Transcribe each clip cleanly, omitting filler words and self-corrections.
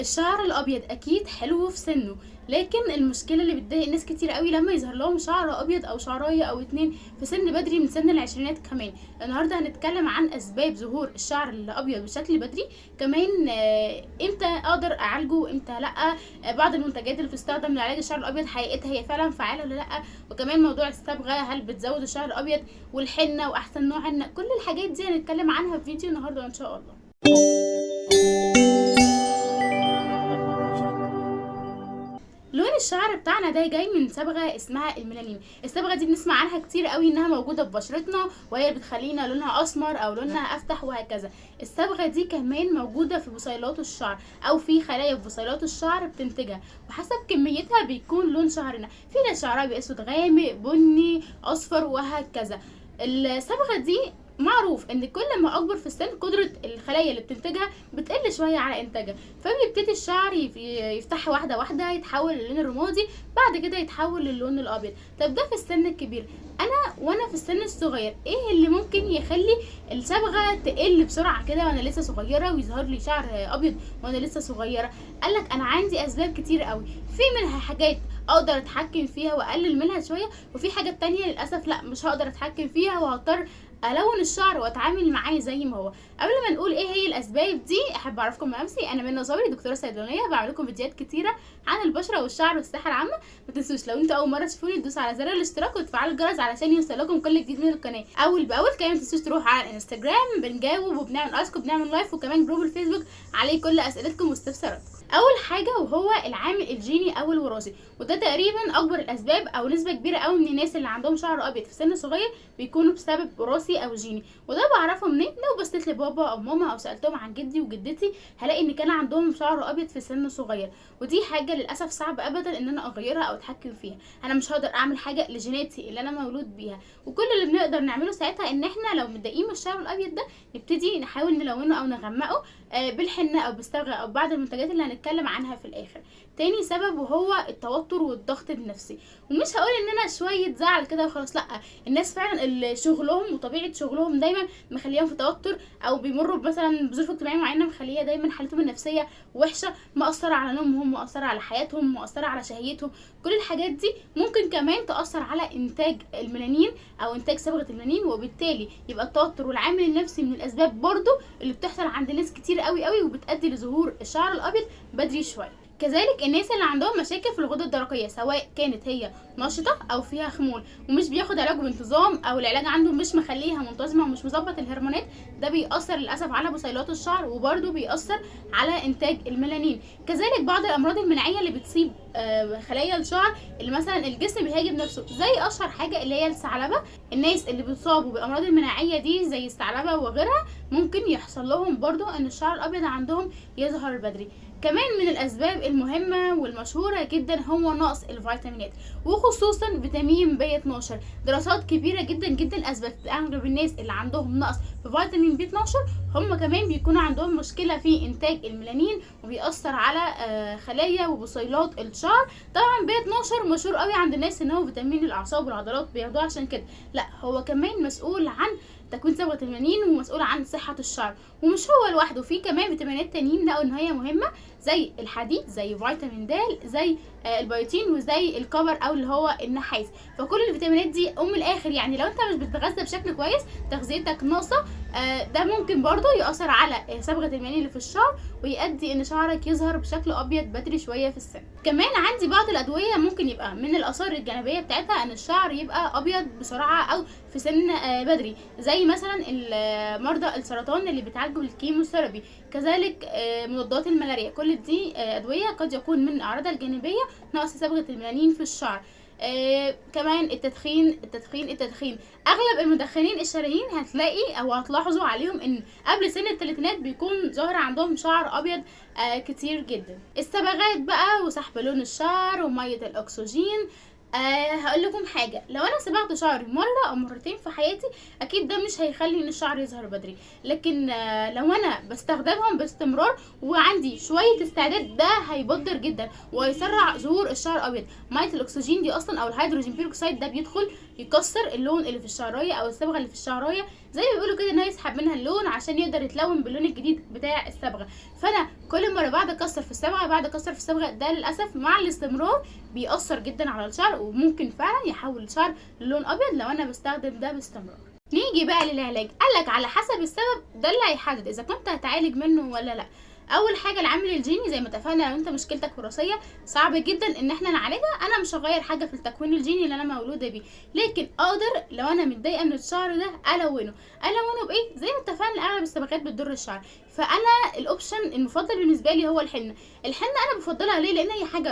الشعر الابيض اكيد حلو في سنه، لكن المشكله اللي بتضايق ناس كتير قوي لما يظهر لهم شعر ابيض او شعرايه او اتنين في سن بدري من سن العشرينات كمان. النهارده هنتكلم عن اسباب ظهور الشعر الابيض بشكل بدري، كمان امتى اقدر اعالجه وامتى لا. بعض المنتجات اللي بتستخدم لعلاج الشعر الابيض حقيقتها هي فعلا فعاله ولا لا، وكمان موضوع الصبغه هل بتزود الشعر الابيض، والحنه واحسن نوع حنه. كل الحاجات دي هنتكلم عنها في فيديو النهارده ان شاء الله. لون الشعر بتاعنا ده جاي من صبغه اسمها الميلانين. الصبغه دي بنسمع عنها كتير قوي انها موجوده في بشرتنا، وهي اللي بتخلينا لونها اسمر او لونها افتح وهكذا. الصبغه دي كمان موجوده في بصيلات الشعر او في خلايا في بصيلات الشعر بتنتجها، وحسب كميتها بيكون لون شعرنا. في ناس شعرها بيبقى اسود غامق، بني، اصفر وهكذا. الصبغه دي معروف ان كل ما اكبر في السن قدرة الخلايا اللي بتنتجها بتقل شوية على انتاجها، فبيبتدي الشعر يفتح واحدة واحدة، يتحول للون الرمادي، بعد كده يتحول للون الابيض. طب ده في السن الكبير. وانا في السن الصغير ايه اللي ممكن يخلي الصبغه تقل بسرعه كده وانا لسه صغيره ويظهر لي شعر ابيض وانا لسه صغيره؟ قالك انا عندي اسباب كتير قوي، في منها حاجات اقدر اتحكم فيها واقلل منها شويه، وفي حاجات تانية للاسف لا مش هقدر اتحكم فيها وهضطر الون الشعر واتعامل معاه زي ما هو. قبل ما نقول ايه هي الاسباب دي احب اعرفكم بنفسي. انا منى صبري، دكتوره صيدلانيه، بعمل لكم فيديوهات كتيره عن البشره والشعر والصحه العامه. ما تنسوش لو انتوا اول مره تشوفوني تدوسوا على زر الاشتراك وتفعلوا الجرس علشان يوصلكم كل جديد من القناه اول باول. كمان ما تنسوش تروحوا على الانستجرام، بنجاوب وبنعمل اسك وبنعمل لايف، وكمان جروب الفيسبوك عليه كل اسئلتكم واستفساراتكم. اول حاجه وهو العامل الجيني او الوراثي، وده تقريبا اكبر الاسباب او نسبه كبيره قوي من الناس اللي عندهم شعر ابيض في سن صغير بيكونوا بسبب وراثي او جيني. وده بعرفه منين؟ لو بصيت لبابا او ماما او سالتهم عن جدي وجدتي هلاقي ان كان عندهم شعر ابيض في سن صغير، ودي حاجه للاسف صعب ابدا ان انا اغيرها او اتحكم فيها. انا مش هقدر اعمل حاجه لجيناتي اللي انا مولود بيها، وكل اللي بنقدر نعمله ساعتها ان احنا لو متضايقين من الشعر الابيض ده نبتدي نحاول نلونه او نغمقه بالحنه او بالصبغه او بعض المنتجات اللي هنتكلم عنها في الاخر. تاني سبب وهو التوتر والضغط النفسي، ومش هقول ان انا شويه زعل كده وخلاص، لا. الناس فعلا اللي شغلهم وطبيعه شغلهم دايما مخليهم في توتر، او بيمروا مثلا بظروف اجتماعيه معينه مخليه دايما حالتهم النفسيه وحشه، مأثره على نومهم، مأثره على حياتهم، مأثره على شهيتهم. كل الحاجات دي ممكن كمان تأثر على انتاج الميلانين او انتاج صبغه الميلانين، وبالتالي يبقى التوتر والعامل النفسي من الاسباب برضو اللي بتحصل عند ناس كتير قوي قوي وبتؤدي لظهور الشعر الابيض بدري شويه. كذلك الناس اللي عندهم مشاكل في الغده الدرقيه، سواء كانت هي نشطه او فيها خمول ومش بياخد علاج بانتظام، او العلاج عنده مش مخليها منتظمه ومش مظبط الهرمونات، ده بيأثر للاسف على بصيلات الشعر وبرده بيأثر على انتاج الميلانين. كذلك بعض الامراض المناعيه اللي بتصيب خلايا الشعر، اللي مثلا الجسم بيهاجم نفسه، زي اشهر حاجه اللي هي الثعلبه. الناس اللي بيصابوا بالامراض المناعيه دي زي الثعلبه وغيرها ممكن يحصل لهم برضو ان الشعر الابيض عندهم يظهر بدري. كمان من الاسباب المهمه والمشهوره جدا هو نقص الفيتامينات، وخصوصا فيتامين بي 12. دراسات كبيره جدا جدا اثبتت اغلب الناس اللي عندهم نقص في فيتامين بي 12 هم كمان بيكونوا عندهم مشكله في انتاج الميلانين، وبيأثر على خلايا وبصيلات الشعر. طبعا بي 12 مشهور قوي عند الناس ان هو فيتامين الاعصاب والعضلات، بياخدوه عشان كده، لا هو كمان مسؤول عن تكوين صبغه الميلانين ومسؤول عن صحه الشعر. ومش هو لوحده، في كمان فيتامينات تانيين لقوا ان هي مهمه، زي الحديد، زي فيتامين د، زي البيوتين، وزي الكبر او اللي هو النحاس. فكل الفيتامينات دي الاخر يعني لو انت مش بتتغذى بشكل كويس، تغذيتك ناقصه، ده ممكن برضو يأثر على صبغه الميلانين اللي في الشعر، ويؤدي ان شعرك يظهر بشكل ابيض بدري شويه في السن. كمان عندي بعض الادويه ممكن يبقى من الاثار الجانبيه بتاعتها ان الشعر يبقى ابيض بسرعه او في سن بدري، زي مثلا مرضى السرطان اللي بيتعالجوا بالكيموثيرابي. كذلك مضادات الملاريا، كل دي ادويه قد يكون من اعراضها الجانبيه نقص صبغه الميلانين في الشعر. كمان التدخين. اغلب المدخنين الشرايين هتلاقي او هتلاحظوا عليهم ان قبل سن الثلاثينات بيكون ظاهر عندهم شعر ابيض كتير جدا. الصبغات بقى وسحب لون الشعر وميه الاكسجين. هقول لكم حاجه، لو انا صبغت شعري مره او مرتين في حياتي اكيد ده مش هيخلي ان الشعر يظهر بدري، لكن لو انا بستخدمهم باستمرار وعندي شويه استعداد ده هيبدر جدا وهيسرع ظهور الشعر الابيض. ميه الاكسجين دي اصلا او الهيدروجين بيروكسيد ده بيدخل يكسر اللون اللي في الشعرايه او الصبغه اللي في الشعرايه، زي ما بيقولوا كده ان هو يسحب منها اللون عشان يقدر يتلون باللون الجديد بتاع الصبغه. فانا كل مره بعد اكسر في الصبغه ده للاسف مع الاستمرار بيأثر جدا على الشعر، وممكن فعلا يحول الشعر للون ابيض لو انا بستخدم ده باستمرار. نيجي بقى للعلاج. قالك على حسب السبب ده اللي هيحدد اذا كنت هتعالج منه ولا لا. اول حاجه العامل الجيني، زي ما اتفقنا لو انت مشكلتك وراثيه صعب جدا ان احنا نعالجها. انا مش هغير حاجه في التكوين الجيني اللي انا مولوده بيه، لكن اقدر لو انا متضايقه من الشعر ده الونه بايه؟ زي ما اتفقنا اغلب الصبغات بتضر الشعر، فانا الاوبشن المفضل بالنسبه لي هو الحنه. انا بفضلها ليه؟ لان هي حاجه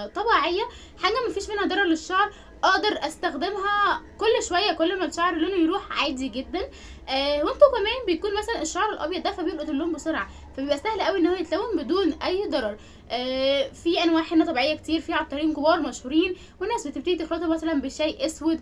طبيعيه، حاجه مفيش منها ضرر للشعر، اقدر استخدمها كل شويه كل ما الشعر لونه يروح عادي جدا. وانتوا كمان بيكون مثلا الشعر الابيض ده فبيلقط اللون بسرعه، فبيبقى سهل قوي ان هو يتلون بدون اي ضرر. في انواع حنه طبيعيه كتير، في عطارين كبار مشهورين والناس بتبتدي تخلطها مثلا بشاي اسود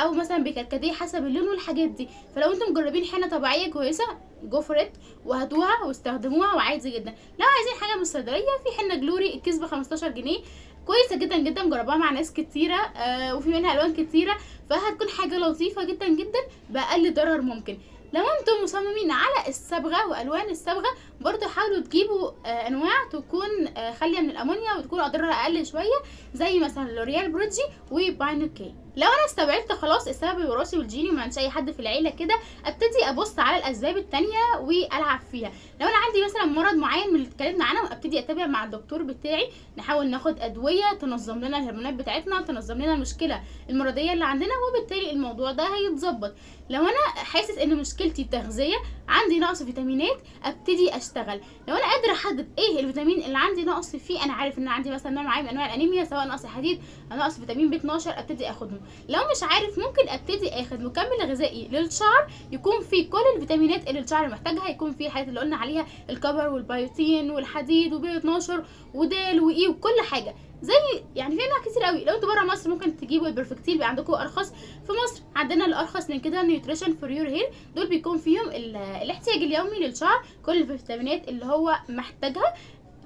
او مثلا بكركديه حسب اللون والحاجات دي. فلو انتم مجربين حنه طبيعيه كويسه جو فور ات وهاتوها واستخدموها وعادي جدا. لو عايزين حاجه من الصيدليه في حنه جلوري الكيس ب 15 جنيه، كويسه جدا جدا، مجرباها مع ناس كتيره وفي منها الوان كتيره، فهتكون حاجه لطيفه جدا جدا باقل ضرر ممكن. لو انتم مصممين على الصبغه والوان الصبغه برضو حاولوا تجيبوا انواع تكون خاليه من الامونيا وتكون اضرارها اقل شويه، زي مثلا لوريال بروجي وباينوكي. لو انا استوعبت خلاص السبب الوراثي والجيني وما عندش اي حد في العيله كده، ابتدي ابص على الاسباب التانية والعب فيها. لو انا عندي مثلا مرض معين من اللي اتكلمنا عنه، ابتدي اتابع مع الدكتور بتاعي، نحاول ناخد ادويه تنظم لنا الهرمونات بتاعتنا، تنظم لنا المشكله المرضيه اللي عندنا، وبالتالي الموضوع ده هيتظبط. لو انا حاسس ان مشكلتي تغذيه، عندي نقص فيتامينات، ابتدي اشتغل. لو انا قادره احدد ايه الفيتامين اللي عندي نقص فيه، انا عارف ان عندي مثلا نوع معين من انواع الانيميا، سواء نقص حديد او نقص فيتامين B12، ابتدي اخدهم. لو مش عارف ممكن ابتدي اخد مكمل غذائي للشعر يكون فيه كل الفيتامينات اللي الشعر محتاجها، يكون فيه الحاجات اللي قلنا عليها، الكبر والبيوتين والحديد وB12 ودال واي وكل حاجه. زي يعني في انواع كتير قوي. لو انتوا بره مصر ممكن تجيبوا البرفكتيل، بيبقى عندكم ارخص. في مصر عندنا الارخص من كده نيوتريشن فور يور هير، دول بيكون فيهم الاحتياج اليومي للشعر، كل الفيتامينات اللي هو محتاجها.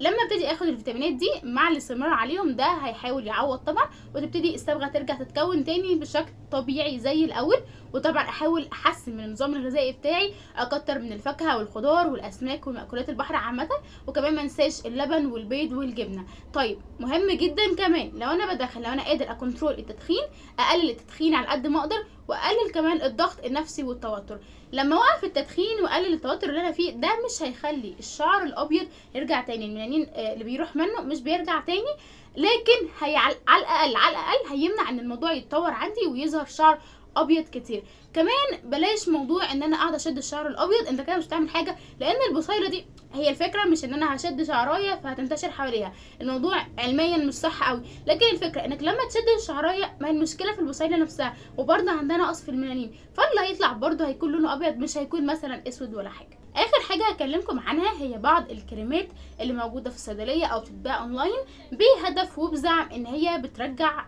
لما ابتدي اخد الفيتامينات دي مع الاستمرار عليهم ده هيحاول يعوض طبعا، وتبتدي الصبغه ترجع تتكون تاني بشكل طبيعي زي الاول. وطبعا احاول احسن من النظام الغذائي بتاعي، اكتر من الفاكهه والخضار والاسماك ومأكولات البحر عامه، وكمان ما انساش اللبن والبيض والجبنه. طيب مهم جدا كمان لو انا قادر اكنترول التدخين، اقلل التدخين على قد ما اقدر، واقلل كمان الضغط النفسي والتوتر. لما اوقف التدخين واقلل التوتر اللي انا فيه ده، مش هيخلي الشعر الابيض يرجع تاني، الميلانين اللي بيروح منه مش بيرجع تاني، لكن هي على الاقل هيمنع ان الموضوع يتطور عندي ويظهر شعر ابيض كتير. كمان بلاش موضوع ان انا قاعده اشد الشعر الابيض، انت كده مش هتعمل حاجه، لان البصيله دي هي الفكره مش ان انا هشد شعرايه فهتنتشر حواليها، الموضوع علميا مش صح قوي، لكن الفكره انك لما تشد الشعرايه، ما المشكله في البصيله نفسها، وبرده عندنا نقص في الميلانين، فاللي هيطلع برده هيكون لونه ابيض، مش هيكون مثلا اسود ولا حاجه. اخر حاجه هكلمكم عنها هي بعض الكريمات اللي موجوده في الصيدليه او بتتباع اونلاين بهدف وبزعم ان هي بترجع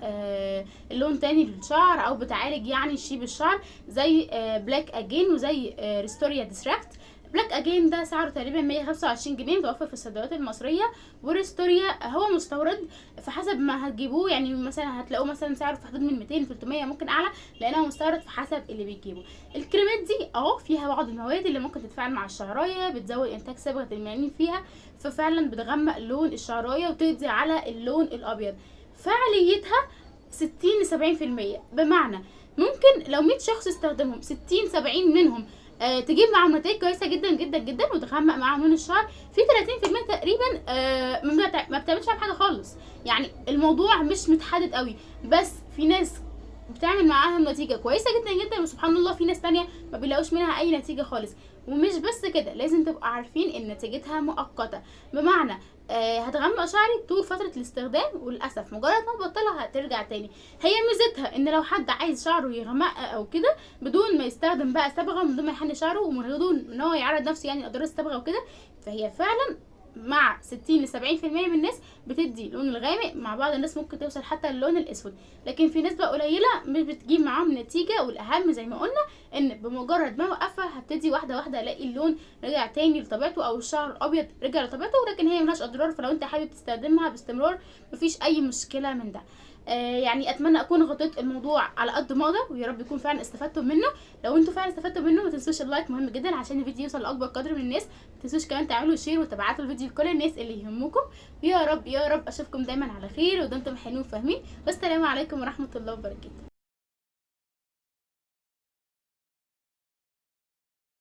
اللون تاني للشعر او بتعالج يعني شيب الشعر، زي بلاك اجين وزي ريستوريا ديستراكت. بلاك اجين ده سعره تقريبا 125 جنيه، متوفر في الصيدليات المصريه. وريستوريا هو مستورد، فحسب ما هتجيبوه يعني مثلا هتلاقوه مثلا سعره في حدود من 200 300، ممكن اعلى، لانه مستورد في حسب اللي بيجيبه. الكريمات دي فيها بعض المواد اللي ممكن تتفاعل مع الشعرايه، بتزود انتاج صبغه الميلانين فيها، ففعلا بتغمق لون الشعرايه وتقضي على اللون الابيض. فعاليتها 60 ل 70%، بمعنى ممكن لو 100 شخص استخدمهم 60 70 منهم تجيب معاهم نتائج كويسه جدا جدا جدا وتغمق معاهم لون الشعر. في 30% تقريبا ما بتعملش حاجه خالص، يعني الموضوع مش متحدد قوي، بس في ناس بتعمل معاهم نتيجه كويسه جدا جدا، وسبحان الله في ناس تانية ما بيلاقوش منها اي نتيجه خالص. ومش بس كده، لازم تبقوا عارفين ان نتيجتها مؤقته، بمعنى هتغمق شعري طول فتره الاستخدام، وللاسف مجرد ما تبطلها هترجع تاني. هي ميزتها ان لو حد عايز شعره يغمق او كده بدون ما يستخدم بقى صبغه، من دون ما يحني شعره، ومن دون ان هو يعرض نفسه يعني لاضرار الصبغه وكده، فهي فعلا مع 60 ل 70% من الناس بتدي اللون الغامق، مع بعض الناس ممكن توصل حتى للون الاسود، لكن في نسبه قليله مش بتجيب معاهم نتيجه. والاهم زي ما قلنا ان بمجرد ما اوقفها هبتدي واحده واحده الاقي اللون رجع تاني لطبيعته، او الشعر الابيض رجع لطبيعته، ولكن هي ملهاش اضرار. فلو انت حابب تستخدمها باستمرار مفيش اي مشكله من ده. يعني اتمنى اكون غطيت الموضوع على قد ما اقدر، ويا رب يكون فعلا استفدتوا منه. لو انتوا فعلا استفدتوا منه ما تنسوش اللايك، مهم جدا عشان الفيديو يوصل لاكبر قدر من الناس. ما تنسوش كمان تعملوا شير وتبعتوا الفيديو لكل الناس اللي يهمكم. ويا رب يا رب اشوفكم دايما على خير ودمتم حلوين وفاهمين. والسلام عليكم ورحمه الله وبركاته.